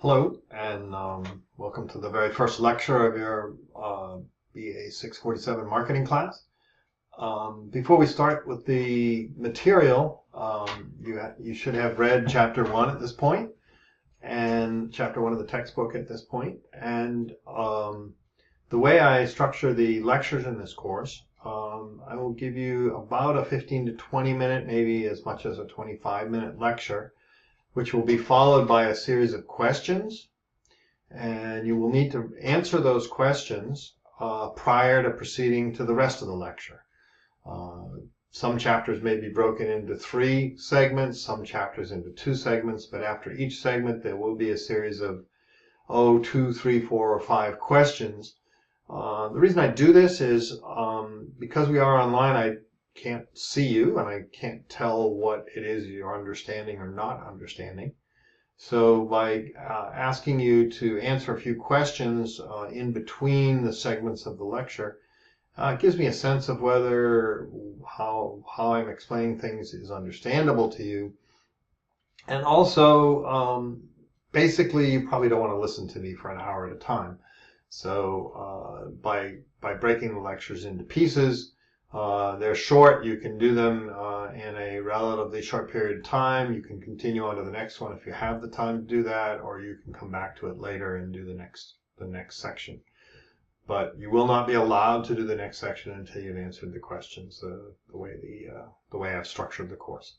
Hello, and welcome to the very first lecture of your BA647 marketing class. Before we start with the material, you should have read Chapter 1 at this point, and Chapter 1 of the textbook at this point. And the way I structure the lectures in this course, I will give you about a 15 to 20 minute, maybe as much as a 25-minute lecture, which will be followed by a series of questions, and you will need to answer those questions prior to proceeding to the rest of the lecture. Some chapters may be broken into 3 segments, some chapters into 2 segments, but after each segment there will be a series of 2, 3, 4, or 5 questions. The reason I do this is because we are online, I can't see you and I can't tell what it is you're understanding or not understanding. So by asking you to answer a few questions in between the segments of the lecture, it gives me a sense of whether how I'm explaining things is understandable to you. And also, basically, you probably don't want to listen to me for an hour at a time. So by breaking the lectures into pieces, they're short. You can do them in a relatively short period of time. You can continue on to the next one if you have the time to do that, or you can come back to it later and do the next section. But you will not be allowed to do the next section until you've answered the questions the way I've structured the course.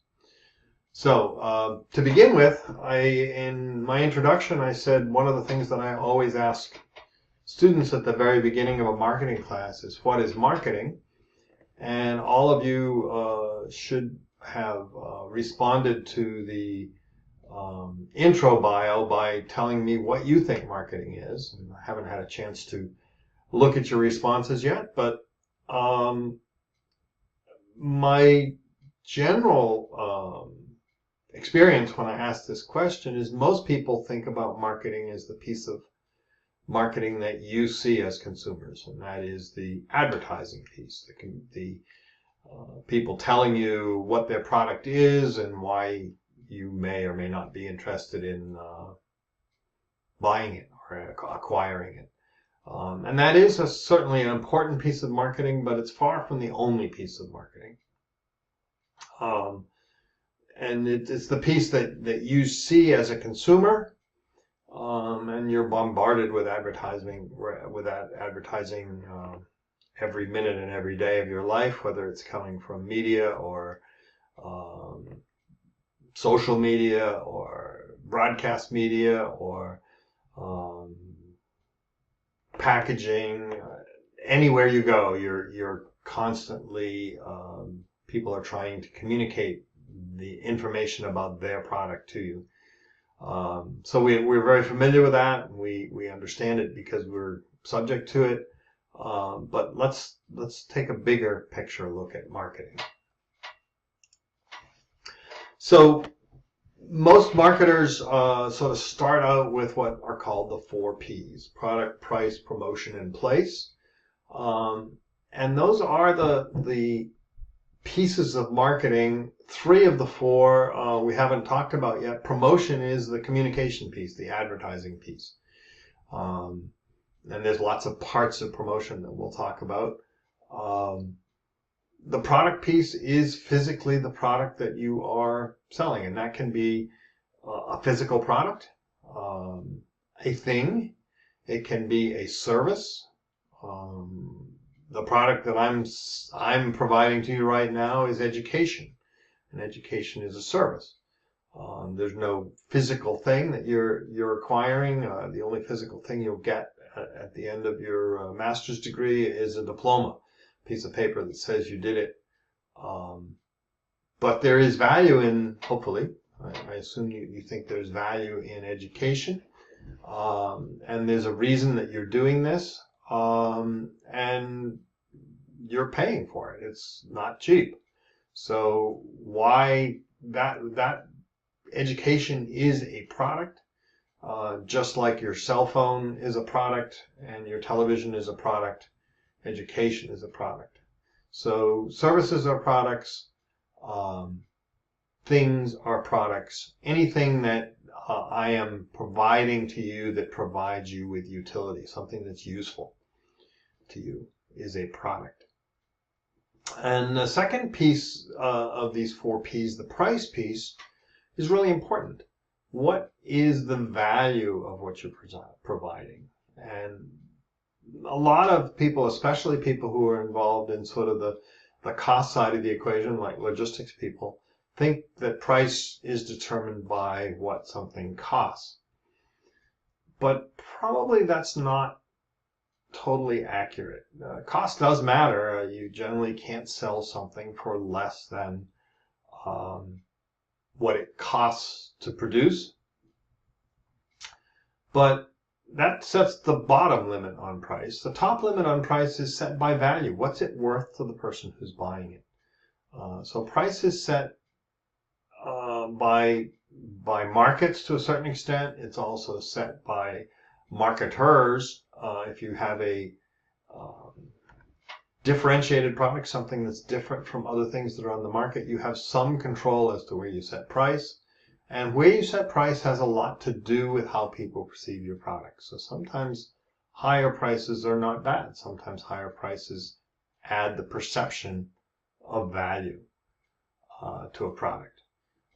So to begin with, in my introduction, I said one of the things that I always ask students at the very beginning of a marketing class is, what is marketing? And all of you should have responded to the intro bio by telling me what you think marketing is. And I haven't had a chance to look at your responses yet, but my general experience when I ask this question is most people think about marketing as the piece of marketing that you see as consumers, and that is the advertising piece, the people telling you what their product is and why you may or may not be interested in buying it or acquiring it. And that is certainly an important piece of marketing, but it's far from the only piece of marketing. And it's the piece that you see as a consumer, and you're bombarded with advertising every minute and every day of your life, whether it's coming from media or social media or broadcast media or packaging. Anywhere you go, you're constantly people are trying to communicate the information about their product to you. So we're very familiar with that. We understand it because we're subject to it. But let's take a bigger picture look at marketing. So most marketers sort of start out with what are called the 4 Ps: product, price, promotion, and place. And those are the pieces of marketing. 3 of the 4 we haven't talked about yet. Promotion is the communication piece, the advertising piece. And there's lots of parts of promotion that we'll talk about. The product piece is physically the product that you are selling, and that can be a physical product, a thing. It can be a service. The product that I'm providing to you right now is education, and education is a service. There's no physical thing that you're acquiring. The only physical thing you'll get at the end of your master's degree is a diploma, piece of paper that says you did it. But there is value in, hopefully, I assume you think there's value in education, and there's a reason that you're doing this, and you're paying for it. It's not cheap. So why that education is a product, just like your cell phone is a product and your television is a product, education is a product. So services are products, things are products. Anything that I am providing to you that provides you with utility, something that's useful to you, is a product. And the second piece of these 4 P's, the price piece, is really important. What is the value of what you're providing? And a lot of people, especially people who are involved in sort of the cost side of the equation, like logistics people, think that price is determined by what something costs. But probably that's not totally accurate. Cost does matter. You generally can't sell something for less than what it costs to produce. But that sets the bottom limit on price. The top limit on price is set by value. What's it worth to the person who's buying it? So price is set by markets to a certain extent. It's also set by marketers. If you have a differentiated product, something that's different from other things that are on the market, you have some control as to where you set price. And where you set price has a lot to do with how people perceive your product. So sometimes higher prices are not bad. Sometimes higher prices add the perception of value to a product.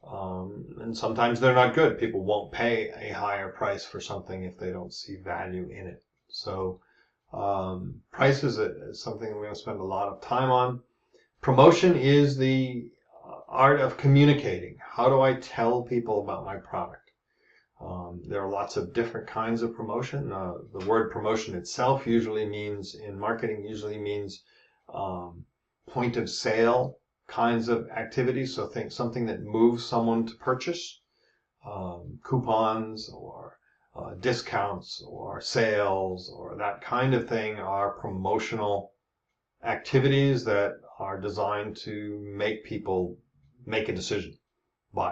And sometimes they're not good. People won't pay a higher price for something if they don't see value in it. So price is something we're going to spend a lot of time on. Promotion is the art of communicating. How do I tell people about my product? There are lots of different kinds of promotion. The word promotion itself usually means, in marketing, usually means point of sale kinds of activities. So think something that moves someone to purchase. Coupons or discounts or sales or that kind of thing are promotional activities that are designed to make people make a decision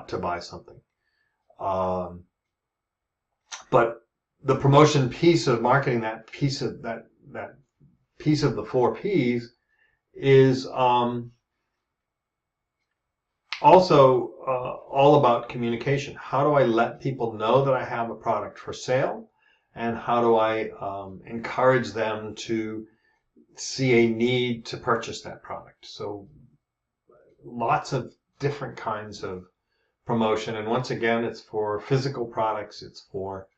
to buy something. But the promotion piece of marketing, that piece of the 4 P's, is also all about communication. How do I let people know that I have a product for sale? And how do I encourage them to see a need to purchase that product? So lots of different kinds of promotion. And once again, it's for physical products. It's for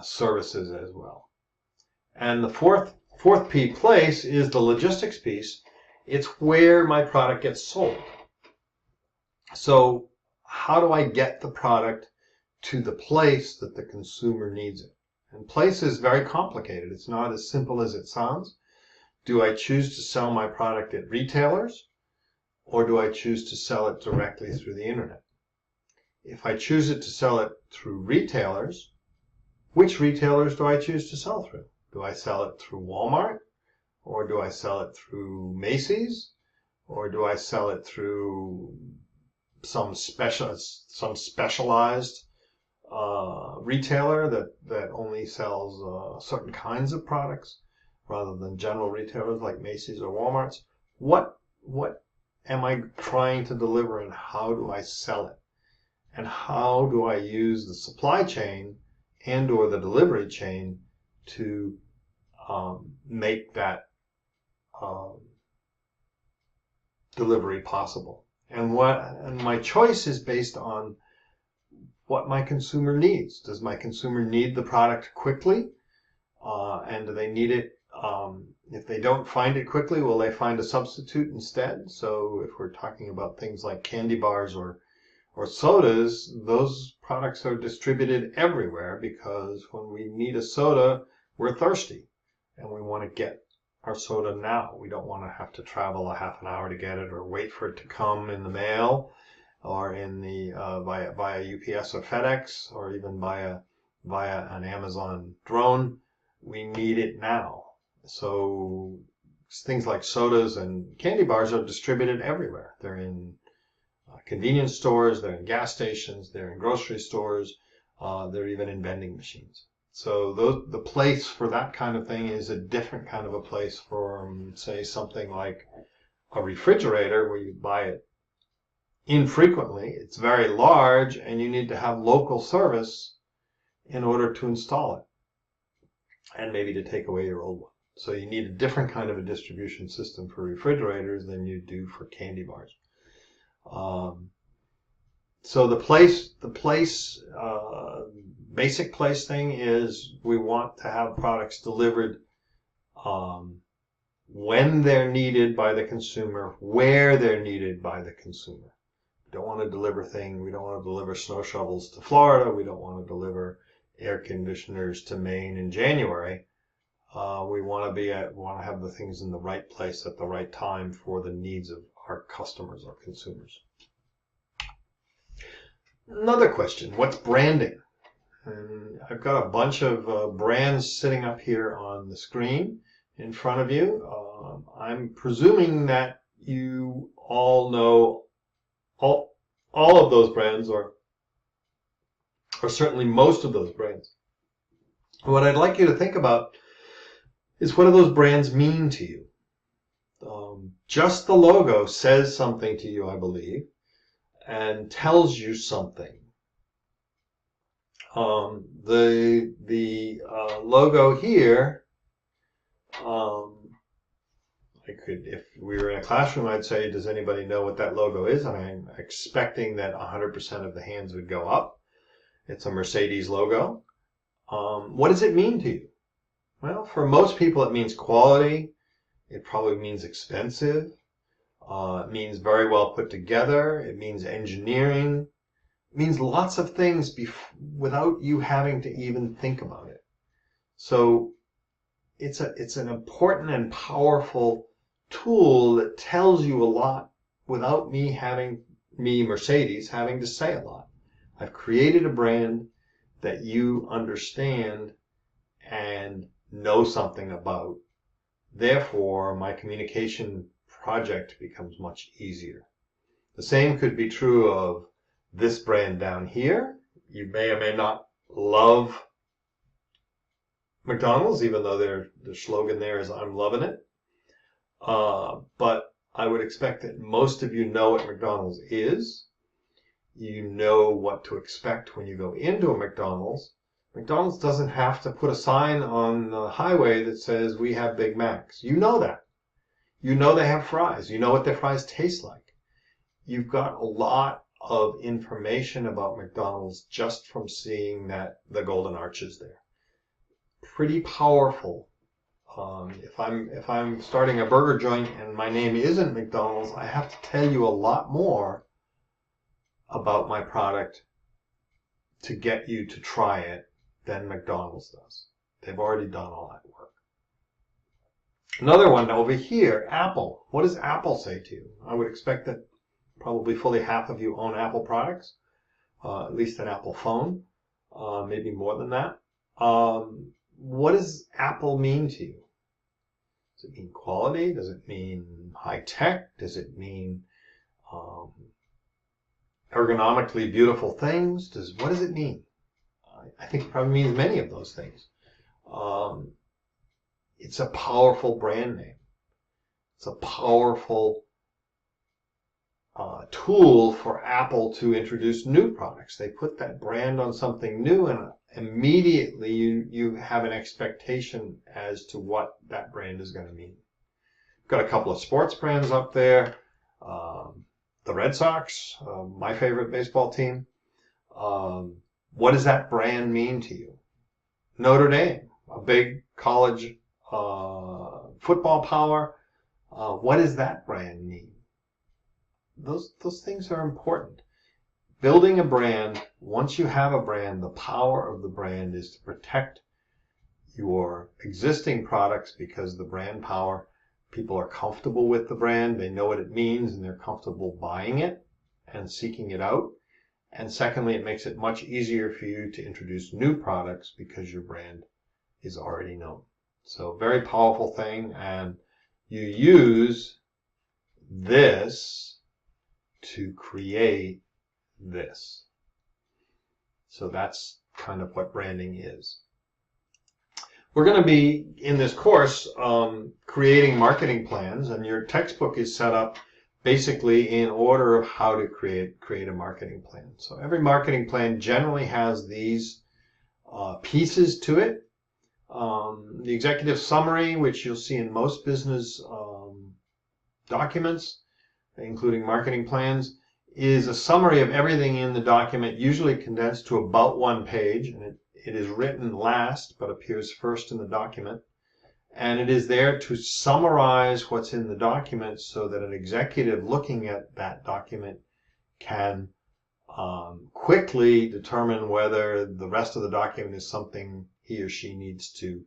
services as well. And the fourth P, place, is the logistics piece. It's where my product gets sold. So how do I get the product to the place that the consumer needs it? And place is very complicated. It's not as simple as it sounds. Do I choose to sell my product at retailers, or do I choose to sell it directly through the internet? If I choose to sell it through retailers, which retailers do I choose to sell through? Do I sell it through Walmart, or do I sell it through Macy's, or do I sell it through some specialized retailer that only sells certain kinds of products rather than general retailers like Macy's or Walmart's? What am I trying to deliver, and how do I sell it? And how do I use the supply chain and or the delivery chain to make that delivery possible? And my choice is based on what my consumer needs. Does my consumer need the product quickly? And do they need it? If they don't find it quickly, will they find a substitute instead? So if we're talking about things like candy bars or sodas, those products are distributed everywhere, because when we need a soda, we're thirsty and we want to get our soda now. We don't want to have to travel a half an hour to get it, or wait for it to come in the mail, or in the via UPS or FedEx, or even via an Amazon drone. We need it now. So things like sodas and candy bars are distributed everywhere. They're in convenience stores, they're in gas stations, they're in grocery stores, they're even in vending machines. So the place for that kind of thing is a different kind of a place from, say, something like a refrigerator, where you buy it infrequently. It's very large, and you need to have local service in order to install it and maybe to take away your old one. So you need a different kind of a distribution system for refrigerators than you do for candy bars. So the basic place thing is we want to have products delivered when they're needed by the consumer, where they're needed by the consumer. We don't want to deliver snow shovels to Florida. We don't want to deliver air conditioners to Maine in January. We want to have the things in the right place at the right time for the needs of our customers, our consumers. Another question, what's branding? And I've got a bunch of brands sitting up here on the screen in front of you. I'm presuming that you all know all of those brands, or certainly most of those brands. What I'd like you to think about is, what do those brands mean to you? Just the logo says something to you, I believe, and tells you something. The logo here, if we were in a classroom, I'd say, does anybody know what that logo is? And I'm expecting that 100% of the hands would go up. It's a Mercedes logo. What does it mean to you? Well, for most people, it means quality. It probably means expensive. It means very well put together. It means engineering. It means lots of things without you having to even think about it. So it's an important and powerful tool that tells you a lot without me, Mercedes, having to say a lot. I've created a brand that you understand and know something about. Therefore, my communication project becomes much easier. The same could be true of this brand down here. You may or may not love McDonald's, even though the slogan there is "I'm loving it." But I would expect that most of you know what McDonald's is. You know what to expect when you go into a McDonald's. McDonald's doesn't have to put a sign on the highway that says, "We have Big Macs." You know that. You know they have fries. You know what their fries taste like. You've got a lot of information about McDonald's just from seeing the golden arches there. Pretty powerful. If I'm starting a burger joint and my name isn't McDonald's, I have to tell you a lot more about my product to get you to try it than McDonald's does. They've already done all that work. Another one over here, Apple. What does Apple say to you? I would expect that probably fully half of you own Apple products, at least an Apple phone, maybe more than that. What does Apple mean to you? Does it mean quality? Does it mean high tech? Does it mean ergonomically beautiful things? What does it mean? I think it probably means many of those things. It's a powerful brand name. It's a powerful tool for Apple to introduce new products. They put that brand on something new, and immediately you have an expectation as to what that brand is going to mean. Got a couple of sports brands up there. The Red Sox, my favorite baseball team. What does that brand mean to you? Notre Dame, a big college football power. What does that brand mean? Those things are important. Building a brand, once you have a brand, the power of the brand is to protect your existing products, because the brand power, people are comfortable with the brand, they know what it means, and they're comfortable buying it and seeking it out. And secondly, it makes it much easier for you to introduce new products because your brand is already known. So very powerful thing, and you use this to create this. So that's kind of what branding is. We're going to be, in this course, creating marketing plans, and your textbook is set up basically in order of how to create a marketing plan. So every marketing plan generally has these pieces to it. The executive summary, which you'll see in most business documents, including marketing plans, is a summary of everything in the document, usually condensed to about 1 page, and it is written last but appears first in the document. And it is there to summarize what's in the document so that an executive looking at that document can quickly determine whether the rest of the document is something he or she needs to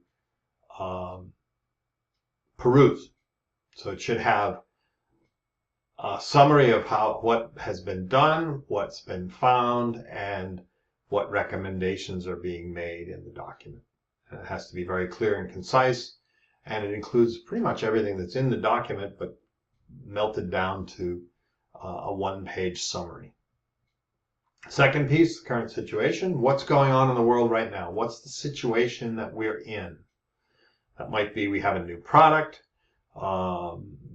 peruse. So it should have a summary of what has been done, what's been found, and what recommendations are being made in the document. And it has to be very clear and concise, and it includes pretty much everything that's in the document, but melted down to a 1-page summary. Second piece, the current situation. What's going on in the world right now? What's the situation that we're in? That might be we have a new product.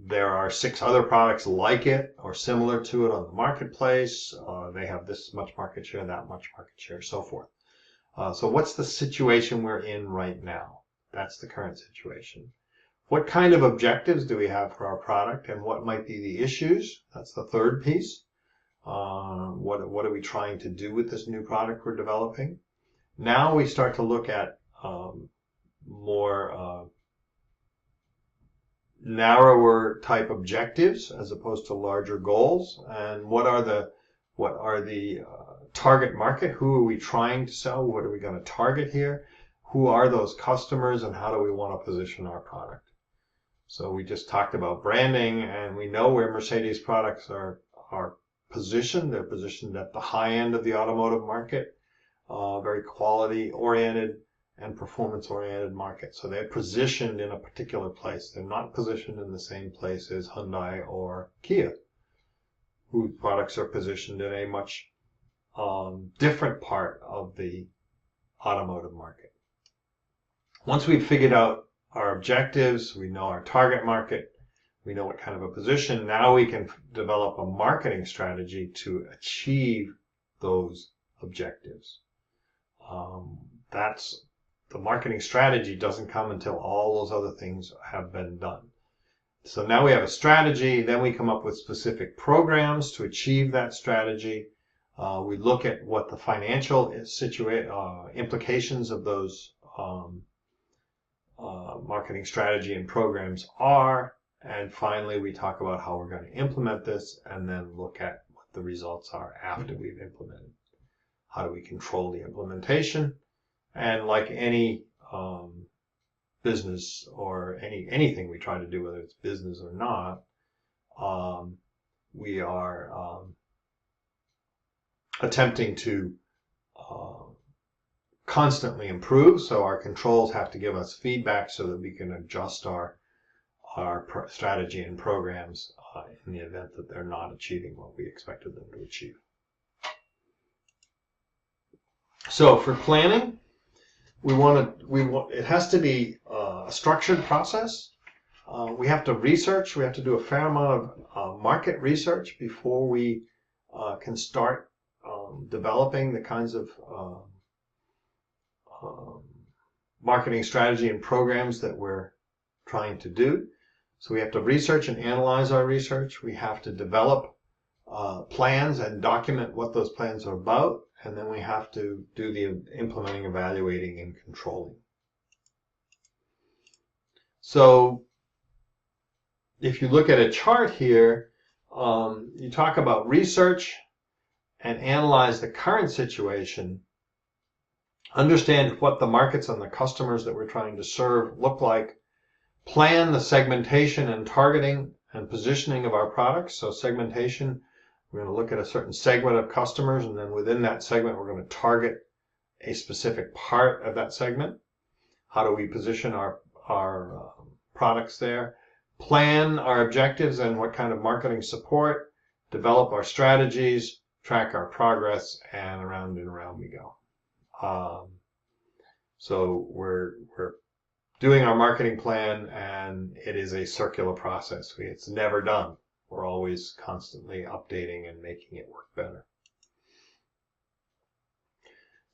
There are 6 other products like it or similar to it on the marketplace. They have this much market share, that much market share, so forth. So what's the situation we're in right now? That's the current situation. What kind of objectives do we have for our product, and what might be the issues? That's the third piece. What are we trying to do with this new product we're developing? Now we start to look at more narrower type objectives as opposed to larger goals. And what are the target market? Who are we trying to sell? What are we going to target here? Who are those customers, and how do we want to position our product? So we just talked about branding, and we know where Mercedes products are positioned. They're positioned at the high end of the automotive market, very quality-oriented and performance-oriented market. So they're positioned in a particular place. They're not positioned in the same place as Hyundai or Kia, whose products are positioned in a much different part of the automotive market. Once we've figured out our objectives, we know our target market, we know what kind of a position, now we can develop a marketing strategy to achieve those objectives. The marketing strategy doesn't come until all those other things have been done. So now we have a strategy, then we come up with specific programs to achieve that strategy. We look at what the financial implications of those marketing strategy and programs are, and finally we talk about how we're going to implement this, and then look at what the results are after we've implemented. How do we control the implementation? And like any business or anything we try to do, whether it's business or not, we are attempting to constantly improve. So our controls have to give us feedback so that we can adjust our strategy and programs in the event that they're not achieving what we expected them to achieve. So for planning, it has to be a structured process. We have to research. We have to do a fair amount of market research before we can start developing the kinds of marketing strategy and programs that we're trying to do. So we have to research and analyze our research. We have to develop plans and document what those plans are about. And then we have to do the implementing, evaluating, and controlling. So if you look at a chart here, you talk about research and analyze the current situation, understand what the markets and the customers that we're trying to serve look like, plan the segmentation and targeting and positioning of our products. So segmentation, we're going to look at a certain segment of customers, and then within that segment, we're going to target a specific part of that segment. How do we position our products there? Plan our objectives and what kind of marketing support, develop our strategies, track our progress, and around we go. So we're doing our marketing plan, and it is a circular process. It's never done. We're always constantly updating and making it work better.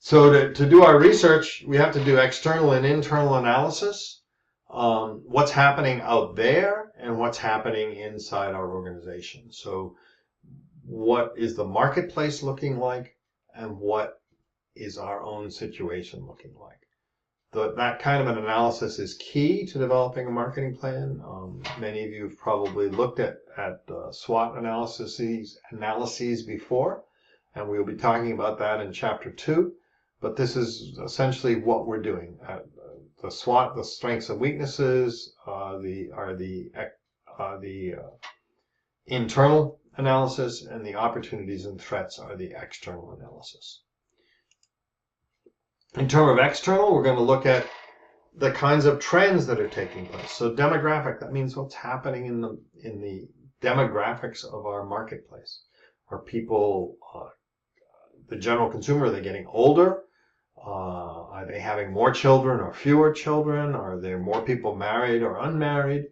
So to do our research, we have to do external and internal analysis. What's happening out there and what's happening inside our organization. So what is the marketplace looking like and what is our own situation looking like? That kind of an analysis is key to developing a marketing plan. Many of you have probably looked at SWOT analyses before, and we'll be talking about that in Chapter 2. But this is essentially what we're doing. The SWOT, the strengths and weaknesses, are the internal analysis, and the opportunities and threats are the external analysis. In terms of external, we're going to look at the kinds of trends that are taking place. So demographic, that means what's happening in the demographics of our marketplace. Are people, the general consumer, are they getting older? Are they having more children or fewer children? Are there more people married or unmarried?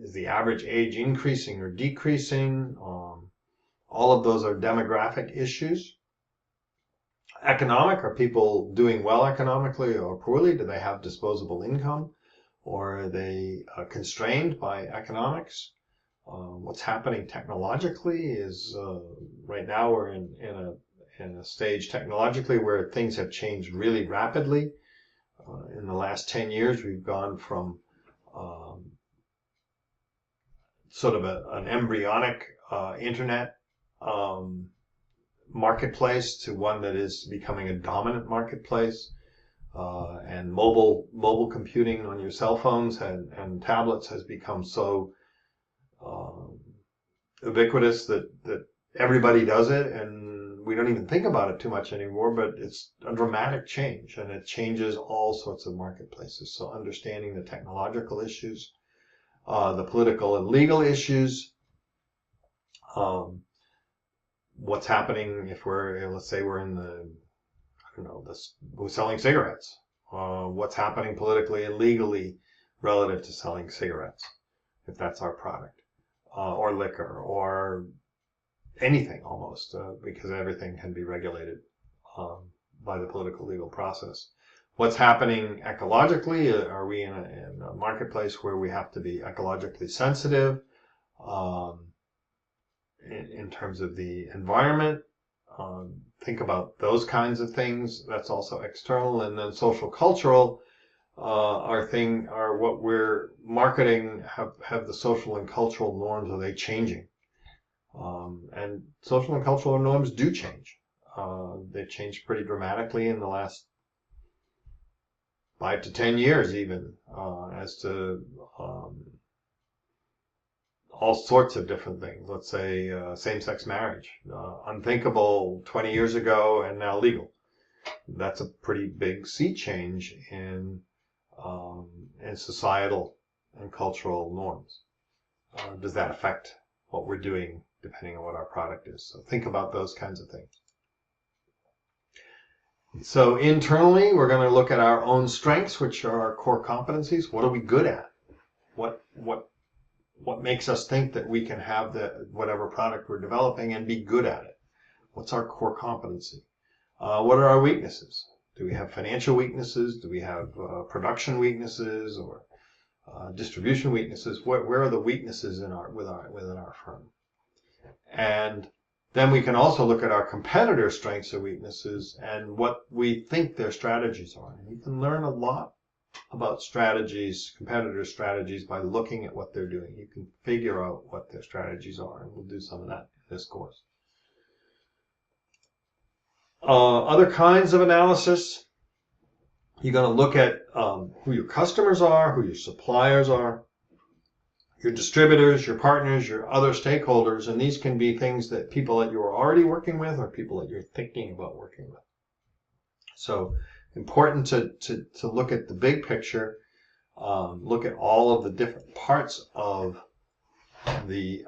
Is the average age increasing or decreasing? All of those are demographic issues. Economic, are people doing well economically or poorly? Do they have disposable income? Or are they constrained by economics? What's happening technologically is right now we're in a stage technologically where things have changed really rapidly. In the last 10 years, we've gone from sort of an embryonic internet marketplace to one that is becoming a dominant marketplace, and mobile computing on your cell phones and tablets has become so ubiquitous that everybody does it, and we don't even think about it too much anymore, but it's a dramatic change, and it changes all sorts of marketplaces. So understanding the technological issues, the political and legal issues, what's happening if let's say we're in we're selling cigarettes. What's happening politically and legally relative to selling cigarettes, if that's our product, or liquor, or anything almost, because everything can be regulated by the political legal process. What's happening ecologically? Are we in a marketplace where we have to be ecologically sensitive in terms of the environment? Think about those kinds of things. That's also external. And then social cultural, are what we're marketing, have the social and cultural norms, are they changing? And social and cultural norms do change. They've changed pretty dramatically in the last 5 to 10 years even, as to all sorts of different things. Let's say same-sex marriage, unthinkable 20 years ago and now legal. That's a pretty big sea change in societal and cultural norms. Does that affect what we're doing depending on what our product is? So think about those kinds of things. So internally, we're going to look at our own strengths, which are our core competencies. What are we good at? What makes us think that we can have whatever product we're developing and be good at it? What's our core competency? What are our weaknesses? Do we have financial weaknesses? Do we have production weaknesses or distribution weaknesses? Where are the weaknesses within our firm? And then we can also look at our competitors' strengths or weaknesses and what we think their strategies are. And you can learn a lot about strategies, competitor strategies, by looking at what they're doing. You can figure out what their strategies are, and we'll do some of that in this course. Other kinds of analysis, you're going to look at who your customers are, who your suppliers are, your distributors, your partners, your other stakeholders, and these can be things that people that you're already working with or people that you're thinking about working with. So important to look at the big picture, look at all of the different parts of the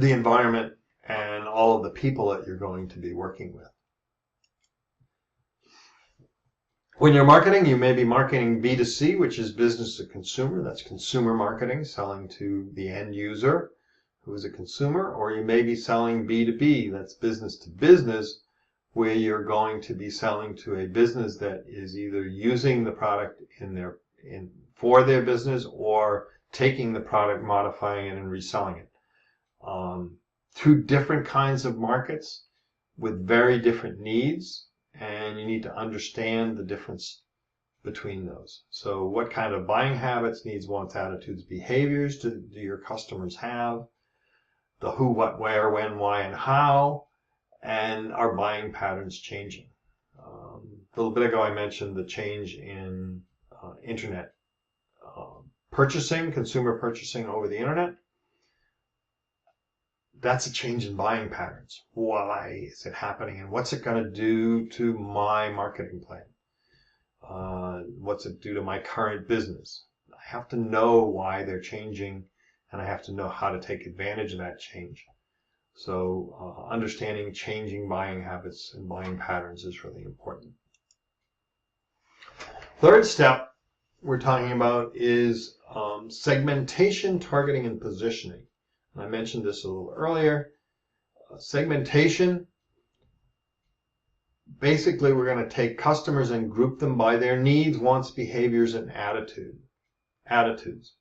environment and all of the people that you're going to be working with. When you're marketing, you may be marketing B2C, which is business to consumer. That's consumer marketing, selling to the end user, who is a consumer, or you may be selling B2B, that's business to business, where you're going to be selling to a business that is either using the product for their business or taking the product, modifying it, and reselling it. Two different kinds of markets with very different needs, and you need to understand the difference between those. So what kind of buying habits, needs, wants, attitudes, behaviors do your customers have? The who, what, where, when, why, and how, and are buying patterns changing? A little bit ago I mentioned the change in internet purchasing, consumer purchasing over the internet. That's a change in buying patterns. Why is it happening, and what's it going to do to my marketing plan? What's it do to my current business? I have to know why they're changing, and I have to know how to take advantage of that change. So understanding changing buying habits and buying patterns is really important. Third step we're talking about is segmentation, targeting, and positioning. I mentioned this a little earlier. Segmentation, basically we're going to take customers and group them by their needs, wants, behaviors, and attitudes.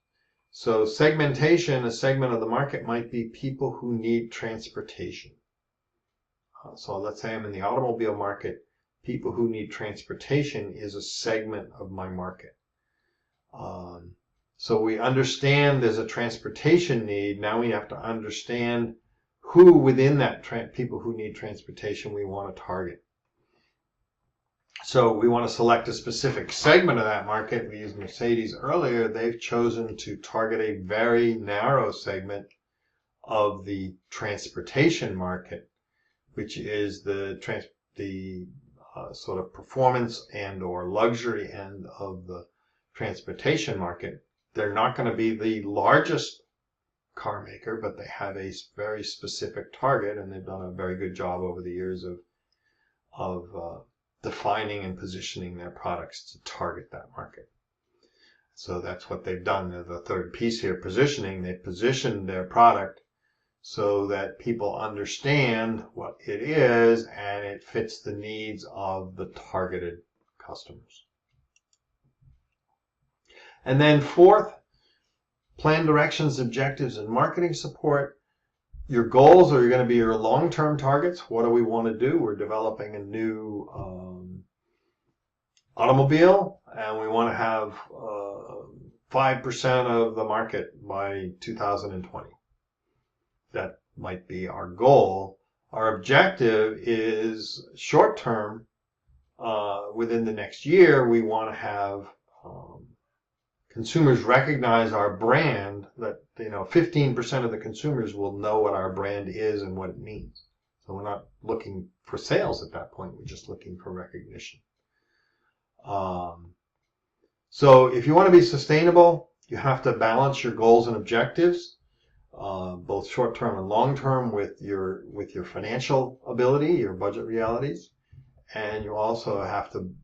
So segmentation, a segment of the market might be people who need transportation. So let's say I'm in the automobile market. People who need transportation is a segment of my market. So we understand there's a transportation need. Now we have to understand who within that people who need transportation we want to target. So we want to select a specific segment of that market. We used Mercedes earlier. They've chosen to target a very narrow segment of the transportation market, which is the sort of performance and or luxury end of the transportation market. They're not going to be the largest car maker, but they have a very specific target, and they've done a very good job over the years of defining and positioning their products to target that market. So that's what they've done. The third piece here, positioning. They've positioned their product so that people understand what it is and it fits the needs of the targeted customers. And then fourth, plan directions, objectives, and marketing support. Your goals are going to be your long-term targets. What do we want to do? We're developing a new automobile, and we want to have 5% of the market by 2020. That might be our goal. Our objective is short-term. Within the next year, we want to have consumers recognize our brand, that 15% of the consumers will know what our brand is and what it means. So we're not looking for sales at that point, we're just looking for recognition. So if you want to be sustainable, you have to balance your goals and objectives, both short-term and long-term, with your financial ability, your budget realities, and you also have to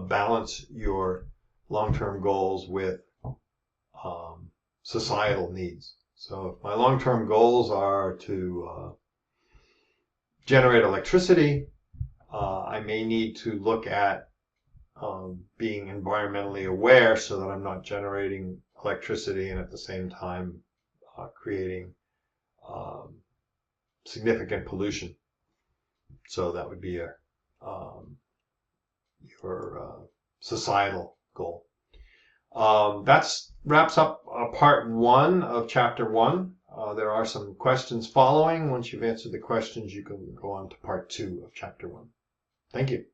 balance your long-term goals with societal needs. So if my long-term goals are to generate electricity, I may need to look at being environmentally aware so that I'm not generating electricity and at the same time creating significant pollution. So that would be your societal goal. That wraps up part 1 of chapter 1. There are some questions following. Once you've answered the questions, you can go on to part 2 of chapter 1. Thank you.